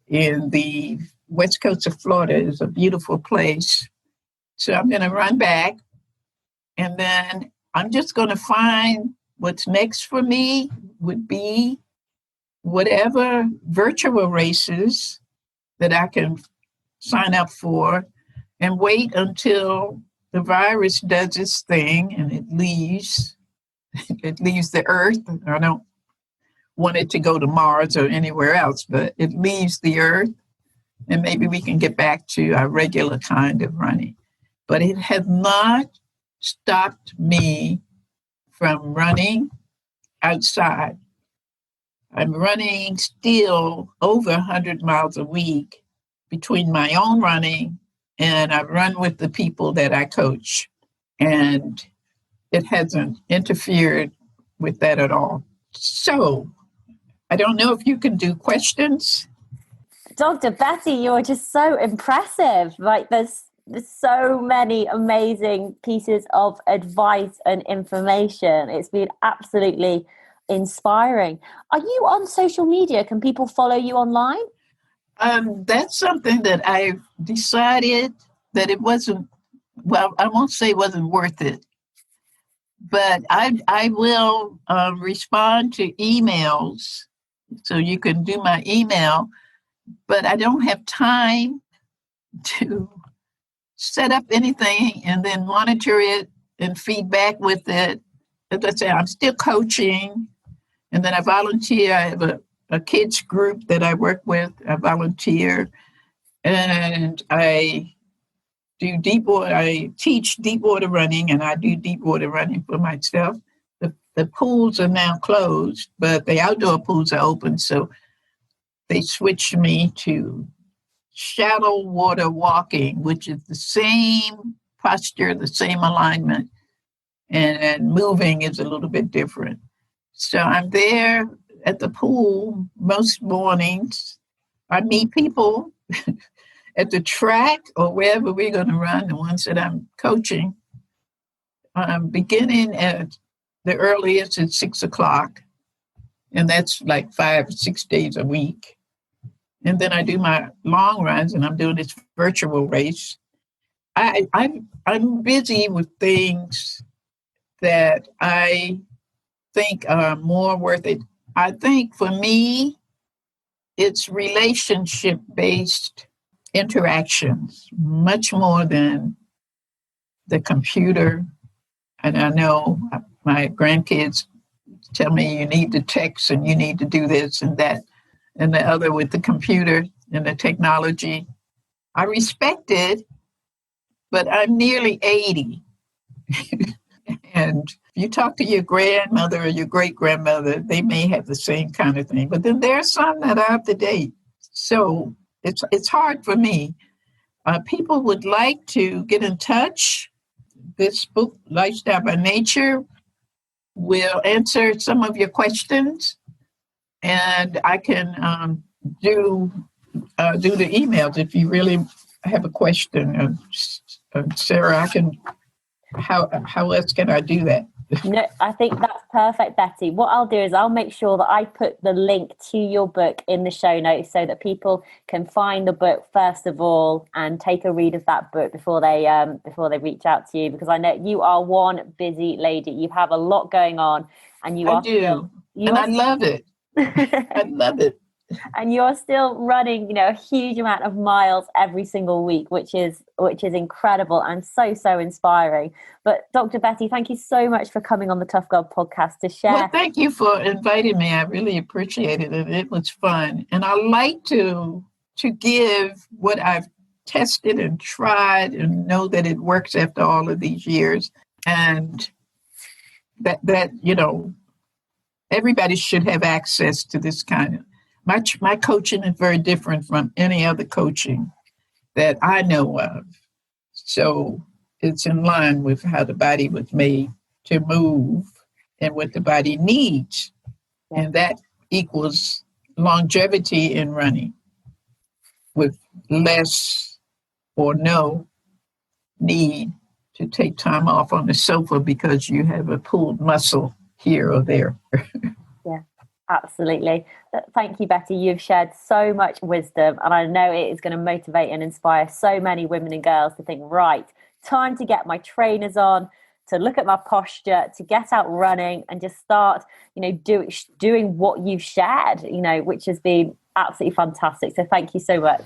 In the west coast of Florida is a beautiful place. So I'm going to run back, and then I'm just going to find what's next for me would be whatever virtual races that I can sign up for and wait until the virus does its thing and it leaves the earth. I don't want it to go to Mars or anywhere else, but it leaves the earth, and maybe we can get back to our regular kind of running. But it has not stopped me from running outside. I'm running still over 100 miles a week between my own running and I run with the people that I coach. And it hasn't interfered with that at all. So I don't know if you can do questions. Dr. Betty, you're just so impressive. Like there's so many amazing pieces of advice and information. It's been absolutely inspiring. Are you on social media? Can people follow you online? That's something that I decided that it wasn't, well, I won't say it wasn't worth it, but I will respond to emails. So you can do my email, but I don't have time to set up anything and then monitor it and feedback with it. As I say, I'm still coaching, and then I volunteer. I have a kids group that I work with. I volunteer, and I do deep water. I teach deep water running, and I do deep water running for myself. The pools are now closed, but the outdoor pools are open, so they switched me to shallow water walking, which is the same posture, the same alignment, and moving is a little bit different. So I'm there at the pool most mornings. I meet people at the track or wherever we're going to run, the ones that I'm coaching. I'm beginning at the earliest at 6 o'clock, and that's like 5 or 6 days a week. And then I do my long runs, and I'm doing this virtual race. I'm busy with things that I think are more worth it. I think for me, it's relationship-based interactions, much more than the computer. And I know my grandkids tell me you need to text and you need to do this and that. and the other with the computer and the technology. I respect it, but I'm nearly 80. And if you talk to your grandmother or your great-grandmother, they may have the same kind of thing. But then there are some that are up to date. So it's hard for me. People would like to get in touch. This book, Lifestyle by Nature, will answer some of your questions. And I can do the emails if you really have a question. Sarah, how else can I do that? No, I think that's perfect, Betty. What I'll do is I'll make sure that I put the link to your book in the show notes so that people can find the book first of all and take a read of that book before they reach out to you, because I know you are one busy lady. You have a lot going on, and I love it. I love it. And you're still running, a huge amount of miles every single week, which is incredible and so inspiring. But Dr. Betty, thank you so much for coming on the Tough Girl podcast to share. Well, thank you for inviting me. I really appreciate it. And it was fun. And I like to give what I've tested and tried and know that it works after all of these years. And that everybody should have access to this kind of. My coaching is very different from any other coaching that I know of. So it's in line with how the body was made to move and what the body needs. And that equals longevity in running with less or no need to take time off on the sofa because you have a pulled muscle here or there. Yeah. Absolutely. Thank you, Betty. You've shared so much wisdom, and I know it is going to motivate and inspire so many women and girls to think, right, time to get my trainers on, to look at my posture, to get out running and just start, doing what you've shared, which has been absolutely fantastic. So thank you so much.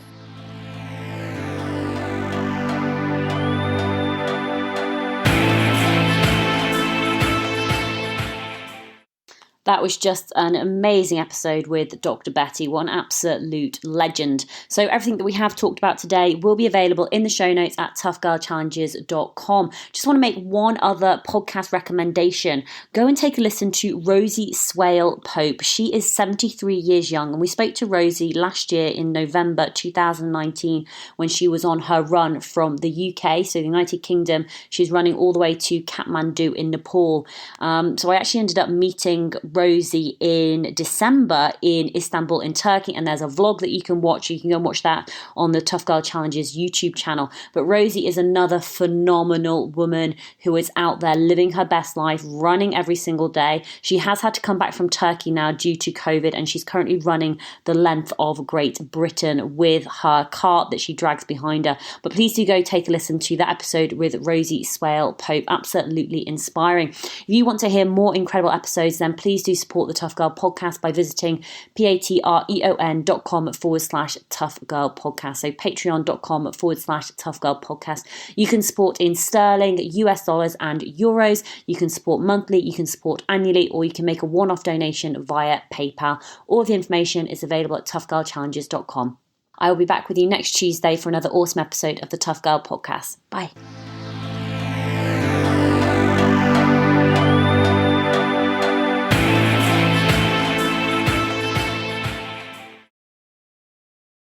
That was just an amazing episode with Dr. Betty, one absolute legend. So everything that we have talked about today will be available in the show notes at toughgirlchallenges.com. Just want to make one other podcast recommendation. Go and take a listen to Rosie Swale Pope. She is 73 years young, and we spoke to Rosie last year in November 2019 when she was on her run from the UK, so the United Kingdom. She's running all the way to Kathmandu in Nepal. So I actually ended up meeting Rosie in December in Istanbul in Turkey, and there's a vlog that you can watch. You can go and watch that on the Tough Girl Challenges YouTube channel. But Rosie is another phenomenal woman who is out there living her best life, running every single day. She has had to come back from Turkey now due to COVID, and she's currently running the length of Great Britain with her cart that she drags behind her. But please do go take a listen to that episode with Rosie Swale Pope. Absolutely inspiring. If you want to hear more incredible episodes, then please do support the Tough Girl podcast by visiting patreon.com/Tough Girl podcast. So patreon.com/Tough Girl podcast. You can support in sterling, US dollars, and euros. You can support monthly, you can support annually, or you can make a one-off donation via PayPal. All of the information is available at toughgirlchallenges.com. I will be back with you next Tuesday for another awesome episode of the Tough Girl podcast. Bye.